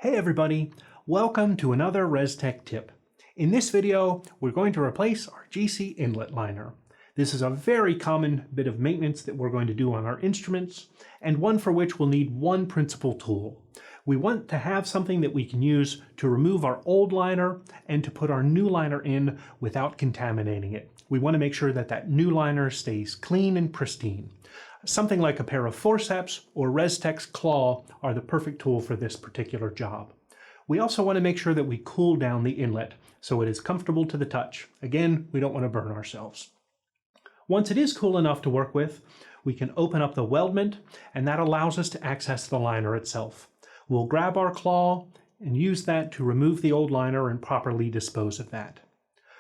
Hey everybody, welcome to another Restek tip. In this video, we're going to replace our GC inlet liner. This is a very common bit of maintenance that we're going to do on our instruments, and one for which we'll need one principal tool. We want to have something that we can use to remove our old liner and to put our new liner in without contaminating it. We want to make sure that that new liner stays clean and pristine. Something like a pair of forceps or Restek's claw are the perfect tool for this particular job. We also want to make sure that we cool down the inlet so it is comfortable to the touch. Again, we don't want to burn ourselves. Once it is cool enough to work with, we can open up the weldment, and that allows us to access the liner itself. We'll grab our claw and use that to remove the old liner and properly dispose of that.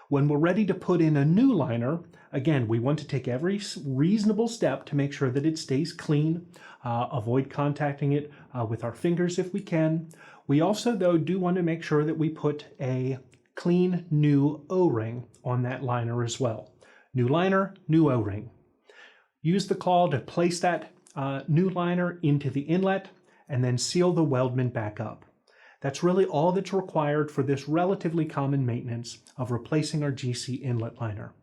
When we're ready to put in a new liner, again, we want to take every reasonable step to make sure that it stays clean, avoid contacting it with our fingers if we can. We also, though, do want to make sure that we put a clean new O-ring on that liner as well. New liner, new O-ring. Use the claw to place that new liner into the inlet and then seal the weldment back up. That's really all that's required for this relatively common maintenance of replacing our GC inlet liner.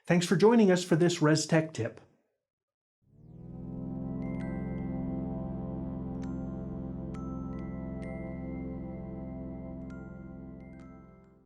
Thanks for joining us for this Restek tip.